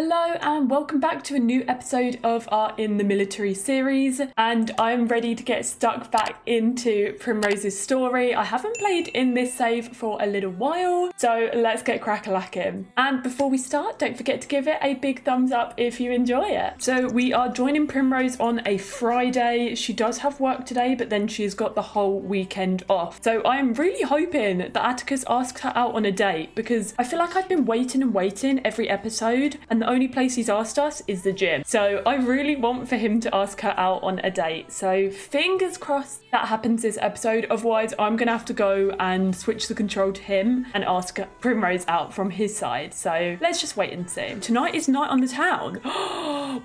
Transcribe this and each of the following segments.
Hello and welcome back to a new episode of our In the Military series, and I'm ready to get stuck back into Primrose's story. I haven't played in this save for a little while, so let's get crack-a-lacking. And before we start, don't forget to give it a big thumbs up if you enjoy it. So we are joining Primrose on a Friday. She does have work today, but then she's got the whole weekend off. So I'm really hoping that Atticus asks her out on a date, because I feel like I've been waiting and waiting every episode, and the only place he's asked us is the gym. So I really want for him to ask her out on a date. So fingers crossed that happens this episode. Otherwise, I'm gonna have to go and switch the control to him and ask Primrose out from his side. So let's just wait and see. Tonight is night on the town,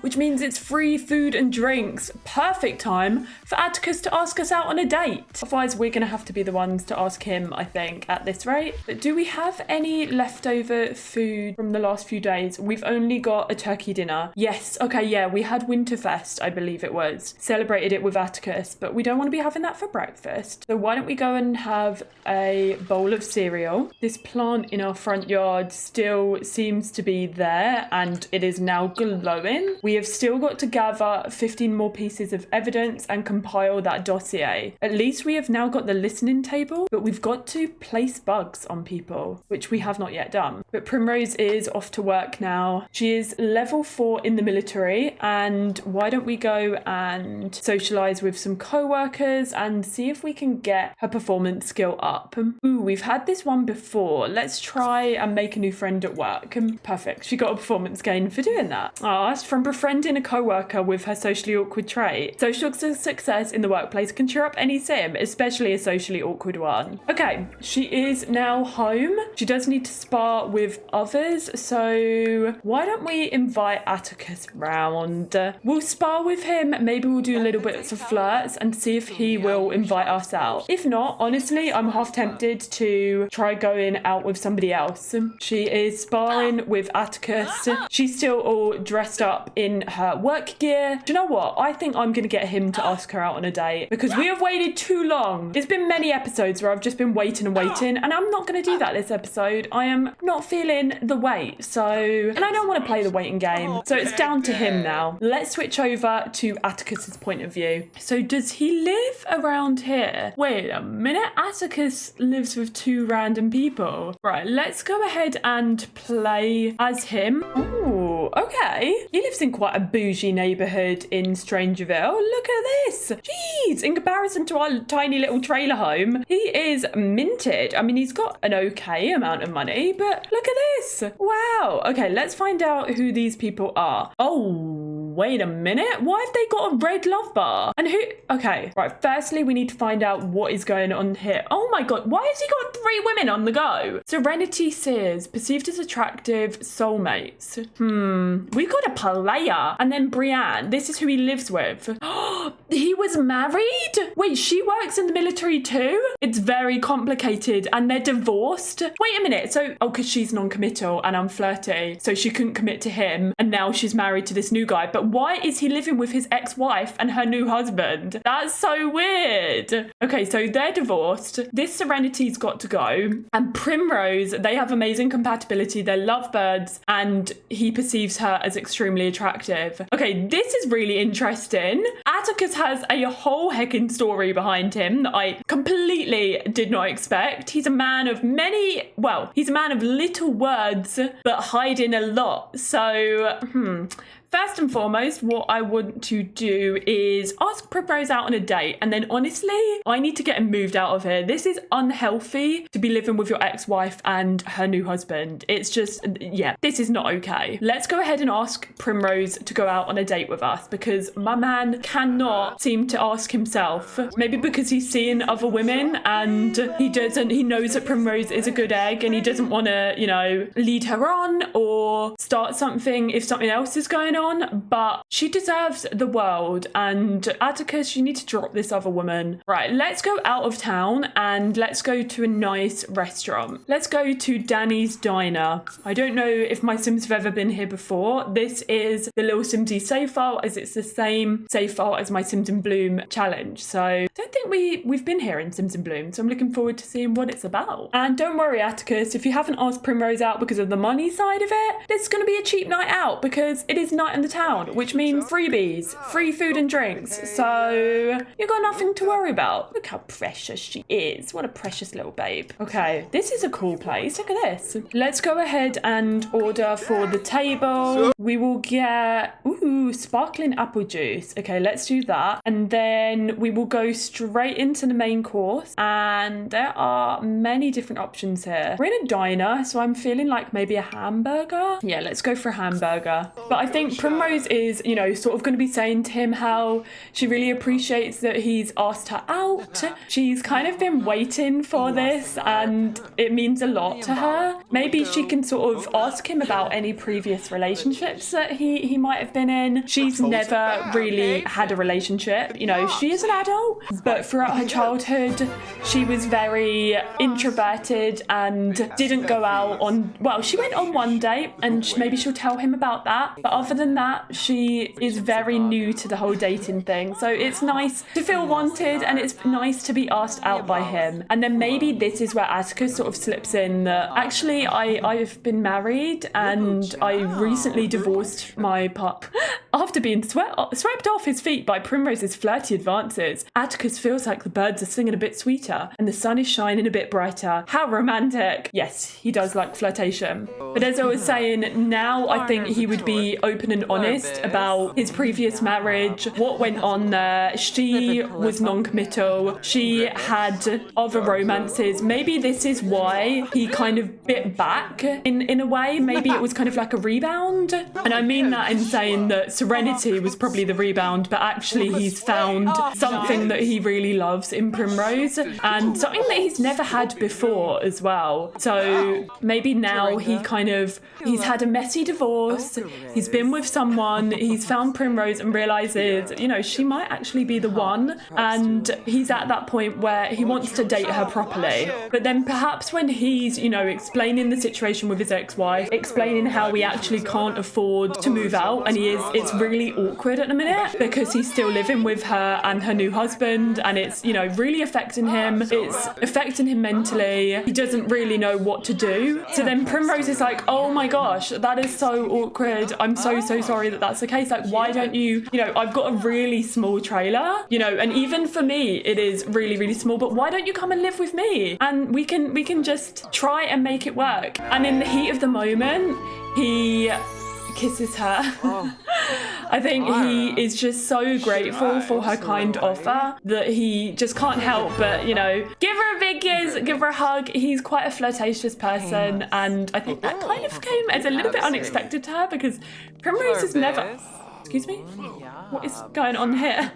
which means it's free food and drinks. Perfect time for Atticus to ask us out on a date. Otherwise, we're gonna have to be the ones to ask him, I think, at this rate. But do we have any leftover food from the last few days? We've only got a turkey dinner. Yes, okay, yeah, we had Winterfest, I believe it was. Celebrated it with Atticus, but we don't want to be having that for breakfast. So why don't we go and have a bowl of cereal? This plant in our front yard still seems to be there, and it is now glowing. We have still got to gather 15 more pieces of evidence and compile that dossier. At least we have now got the listening table, but we've got to place bugs on people, which we have not yet done. But Primrose is off to work now. She is level 4 in the military, and why don't we go and socialize with some co-workers and see if we can get her performance skill up. Ooh, we've had this one before. Let's try and make a new friend at work. Perfect. She got a performance gain for doing that. It's from befriending a co-worker with her socially awkward trait. Social success in the workplace can cheer up any sim, especially a socially awkward one. Okay, she is now home. She does need to spar with others, so why don't we invite Atticus round? We'll spar with him. Maybe we'll do a little bit of flirts and see if he will invite us out. If not, honestly, I'm half tempted to try going out with somebody else. She is sparring with Atticus. She's still all dressed up in her work gear. Do you know what? I think I'm going to get him to ask her out on a date, because we have waited too long. There's been many episodes where I've just been waiting and waiting, and I'm not going to do that this episode. I am not feeling the wait, and I don't want to play the waiting game. So it's down to him now. Let's switch over to Atticus's point of view. So does he live around here? Wait a minute. Atticus lives with 2 random people. Right, let's go ahead and play as him. Oh, okay. He lives in quite a bougie neighborhood in Strangerville. Look at this. Jeez, in comparison to our tiny little trailer home, he is minted. I mean, he's got an okay amount of money, but look at this. Wow. Okay, let's find out who these people are. Oh, wait a minute. Why have they got a red love bar? And who? Okay, right. Firstly, we need to find out what is going on here. Oh my God. Why has he got 3 women on the go? Serenity Sears, perceived as attractive soulmates. We got a player. And then Brienne. This is who he lives with. He was married? Wait, she works in the military too? It's very complicated, and they're divorced. Wait a minute. So, because she's non-committal and I'm flirty, so she couldn't commit to him, and now she's married to this new guy. But why is he living with his ex-wife and her new husband? That's so weird. Okay, so they're divorced. This Serenity's got to go. And Primrose, they have amazing compatibility. They're lovebirds, and he perceives her as extremely attractive. Okay, this is really interesting. Atticus has a whole heckin' story behind him that I completely did not expect. He's a man of he's a man of little words, but hiding a lot. So, first and foremost, what I want to do is ask Primrose out on a date. And then honestly, I need to get him moved out of here. This is unhealthy to be living with your ex-wife and her new husband. It's just, yeah, this is not okay. Let's go ahead and ask Primrose to go out on a date with us, because my man cannot seem to ask himself. Maybe because he's seen other women and he knows that Primrose is a good egg, and he doesn't want to, lead her on or start something if something else is going on. on, but she deserves the world. And Atticus, you need to drop this other woman. Right, let's go out of town and let's go to a nice restaurant. Let's go to Danny's Diner. I don't know if my Sims have ever been here before. This is the Little Simsy save file, as it's the same save file as my Sims in Bloom challenge. So I don't think we've been here in Sims in Bloom, so I'm looking forward to seeing what it's about. And don't worry, Atticus, if you haven't asked Primrose out because of the money side of it, this is going to be a cheap night out because it is night in the town, which means freebies, free food and drinks. So you've got nothing to worry about. Look how precious she is. What a precious little babe. Okay, this is a cool place. Look at this. Let's go ahead and order for the table. We will get, ooh, sparkling apple juice. Okay, let's do that. And then we will go straight into the main course. And there are many different options here. We're in a diner, so I'm feeling like maybe a hamburger. Yeah, let's go for a hamburger. But I think Primrose is, you know, sort of going to be saying to him how she really appreciates that he's asked her out. She's kind of been waiting for this and it means a lot to her. Maybe she can sort of ask him about any previous relationships that he might have been in. She's never really had a relationship. You know, she is an adult, but throughout her childhood, she was very introverted and didn't go out on, well, she went on one date and maybe she'll tell him about that. But other than that, she is very new to the whole dating thing. So it's nice to feel wanted and it's nice to be asked out by him. And then maybe this is where Atticus sort of slips in that actually I've been married and I recently divorced my pup. After being swept off his feet by Primrose's flirty advances, Atticus feels like the birds are singing a bit sweeter and the sun is shining a bit brighter. How romantic. Yes, he does like flirtation. But as I was saying, now I think he would be open and honest about his previous marriage, what went on there. She was non-committal. She had other romances. Maybe this is why he kind of bit back in a way. Maybe it was kind of like a rebound. And I mean that in saying that Serenity was probably the rebound, but actually he's found something that he really loves in Primrose and something that he's never had before as well. So maybe now he's had a messy divorce, he's been with someone, he's found Primrose and realizes, you know, she might actually be the one, and he's at that point where he wants to date her properly. But then perhaps when he's, you know, explaining the situation with his ex-wife, explaining how he actually can't afford to move out and it's really awkward at the minute because he's still living with her and her new husband and it's, you know, really affecting him. It's affecting him mentally. He doesn't really know what to do. So then Primrose is like, oh my gosh, that is so awkward. I'm so sorry that that's the case. Like, why don't you know, I've got a really small trailer, you know, and even for me, it is really small, but why don't you come and live with me? And we can just try and make it work. And in the heat of the moment, he kisses her. I think he is just so grateful for her kind offer that he just can't help but, you know, give her a big kiss, give her a hug. He's quite a flirtatious person and I think that kind of came as a little bit unexpected to her because Primrose has never... Excuse me? What is going on here?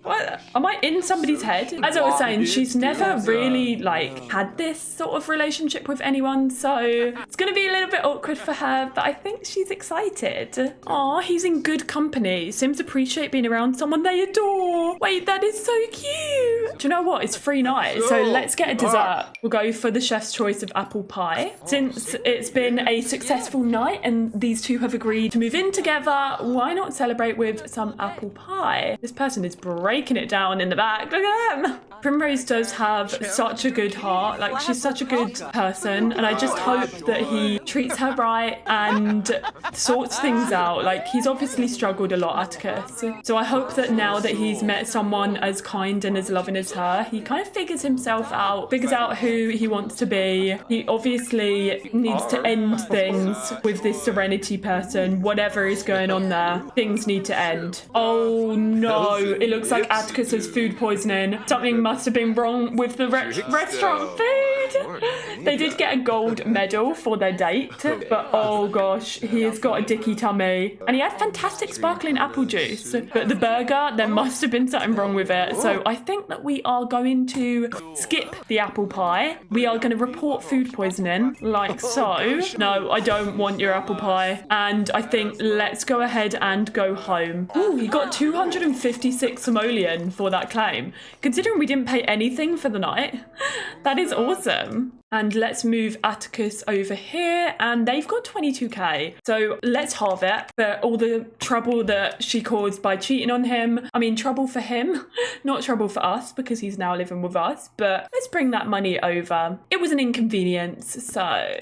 What? Am I in somebody's head? As I was saying, she's never really like had this sort of relationship with anyone, so it's gonna be a little bit awkward for her, but I think she's excited. Aw, he's in good company. Sims appreciate being around someone they adore. Wait, that is so cute. Do you know what? It's free night, so let's get a dessert. We'll go for the chef's choice of apple pie. Since it's been a successful night and these two have agreed to move in together, why not celebrate with some apple pie? This person is breaking it down in the back. Look at them. Primrose does have such a good heart. Like, she's such a good person, and I just hope that he treats her right and sorts things out. Like, he's obviously struggled a lot, Atticus. So I hope that now that he's met someone as kind and as loving as her, he kind of figures himself out, figures out who he wants to be. He obviously needs to end things with this Serenity person. Whatever is going on there, things need to end. Oh no, it looks like Atticus has food poisoning. Something must must have been wrong with the restaurant food. They did get a gold medal for their date, but oh gosh, he has got a dicky tummy. And he had fantastic sparkling apple juice. But the burger, there must have been something wrong with it. So I think that we are going to skip the apple pie. We are going to report food poisoning, like so. No, I don't want your apple pie. And I think let's go ahead and go home. Ooh, he got 256 simoleon for that claim. Considering we didn't pay anything for the night, that is awesome. And let's move Atticus over here, and they've got 22k. So let's halve it for all the trouble that she caused by cheating on him. I mean, trouble for him, not trouble for us, because he's now living with us. But let's bring that money over. It was an inconvenience, so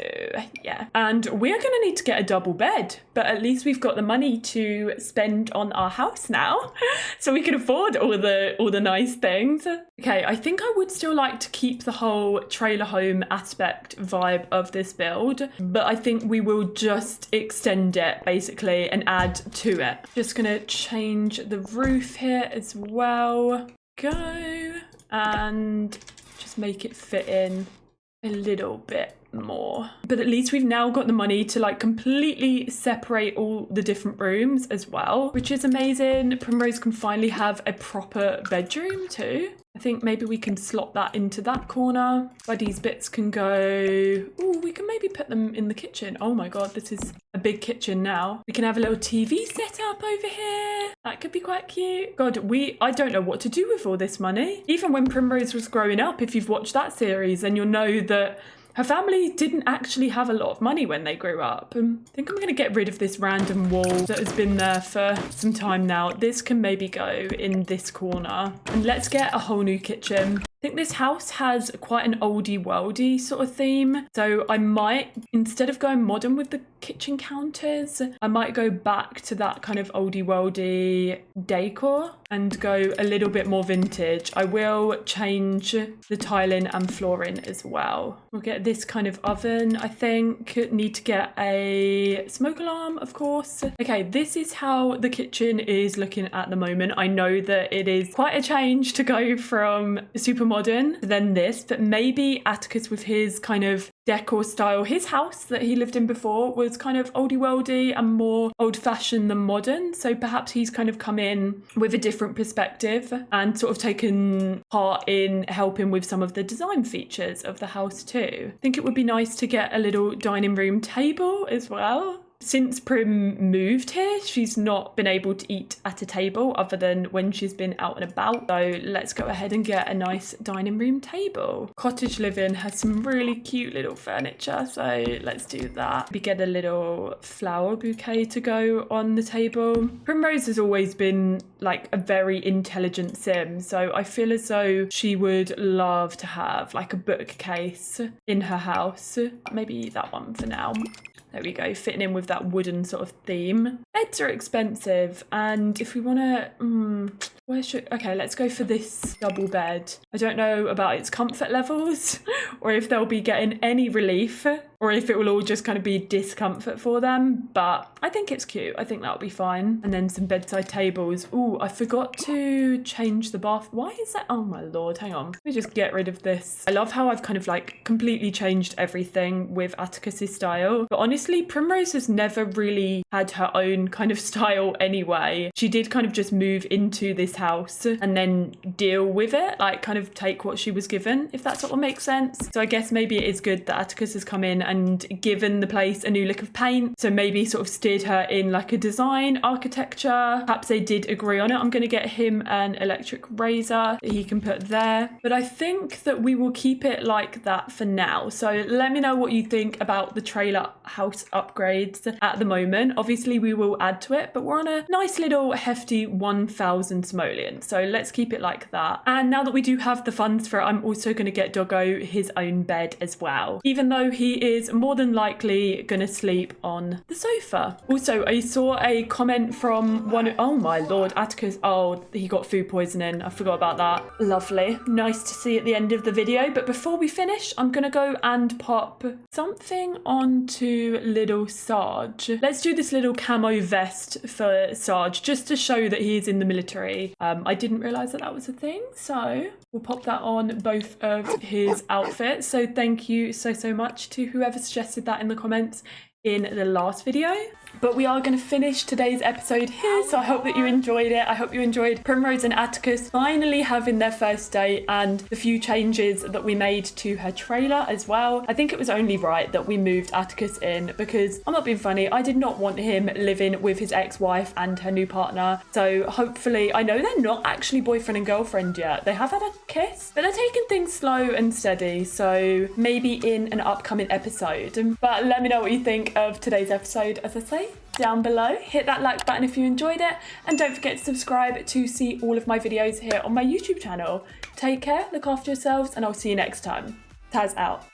yeah. And we're going to need to get a double bed, but at least we've got the money to spend on our house now, so we can afford all the nice things. Okay, I think I would still like to keep the whole trailer home aspect vibe of this build, but I think we will just extend it basically and add to it. Just gonna change the roof here as well. Go and just make it fit in a little bit more. But at least we've now got the money to like completely separate all the different rooms as well, which is amazing. Primrose can finally have a proper bedroom too. I think maybe we can slot that into that corner. Buddy's bits can go... Ooh, we can maybe put them in the kitchen. Oh my god, this is a big kitchen now. We can have a little TV set up over here. That could be quite cute. God, I don't know what to do with all this money. Even when Primrose was growing up, if you've watched that series, then you'll know that her family didn't actually have a lot of money when they grew up. I think I'm going to get rid of this random wall that has been there for some time now. This can maybe go in this corner. And let's get a whole new kitchen. I think this house has quite an oldie worldy sort of theme. So I might, instead of going modern with the kitchen counters, I might go back to that kind of oldie worldy decor and go a little bit more vintage. I will change the tiling and flooring as well. We'll get this kind of oven, I think. Need to get a smoke alarm, of course. Okay, this is how the kitchen is looking at the moment. I know that it is quite a change to go from super modern than this, but maybe Atticus with his kind of decor style, his house that he lived in before was kind of oldie worldy and more old fashioned than modern, so perhaps he's kind of come in with a different perspective and sort of taken part in helping with some of the design features of the house too. I think it would be nice to get a little dining room table as well. Since Prim moved here, she's not been able to eat at a table other than when she's been out and about. So let's go ahead and get a nice dining room table. Cottage living has some really cute little furniture, so let's do that. We get a little flower bouquet to go on the table. Primrose has always been like a very intelligent sim, so I feel as though she would love to have like a bookcase in her house. Maybe that one for now. There we go, fitting in with that wooden sort of theme. Beds are expensive, and if we want to... Okay, let's go for this double bed. I don't know about its comfort levels, or if they'll be getting any relief, or if it will all just kind of be discomfort for them, but I think it's cute. I think that'll be fine. And then some bedside tables. Ooh, I forgot to change the bath. Why is that? Oh my lord, hang on. Let me just get rid of this. I love how I've kind of like completely changed everything with Atticus's style, but honestly, Primrose has never really had her own kind of style anyway. She did kind of just move into this house and then deal with it, like kind of take what she was given, if that sort of makes sense. So I guess maybe it is good that Atticus has come in and given the place a new look of paint, so maybe sort of steered her in like a design architecture. Perhaps they did agree on it. I'm going to get him an electric razor that he can put there, but I think that we will keep it like that for now. So let me know what you think about the trailer house upgrades at the moment. Obviously we will add to it, but we're on a nice little hefty 1,000 simoleon, so let's keep it like that. And now that we do have the funds for it, I'm also going to get Doggo his own bed as well. Even though he is is more than likely gonna sleep on the sofa. Also, I saw a comment from oh my lord, Atticus. Oh, he got food poisoning. I forgot about that. Lovely. Nice to see at the end of the video. But before we finish, I'm gonna go and pop something onto little Sarge. Let's do this little camo vest for Sarge, just to show that he's in the military. I didn't realise that was a thing, so we'll pop that on both of his outfits. So thank you so much to whoever suggested that in the comments in the last video. But we are going to finish today's episode here, so I hope that you enjoyed it. I hope you enjoyed Primrose and Atticus finally having their first date and the few changes that we made to her trailer as well. I think it was only right that we moved Atticus in, because I'm not being funny, I did not want him living with his ex-wife and her new partner. So hopefully, I know they're not actually boyfriend and girlfriend yet. They have had a kiss, but they're taking things slow and steady, so maybe in an upcoming episode. But let me know what you think of today's episode, as I say, down below. Hit that like button if you enjoyed it, and don't forget to subscribe to see all of my videos here on my YouTube channel. Take care, look after yourselves, and I'll see you next time. Taz out.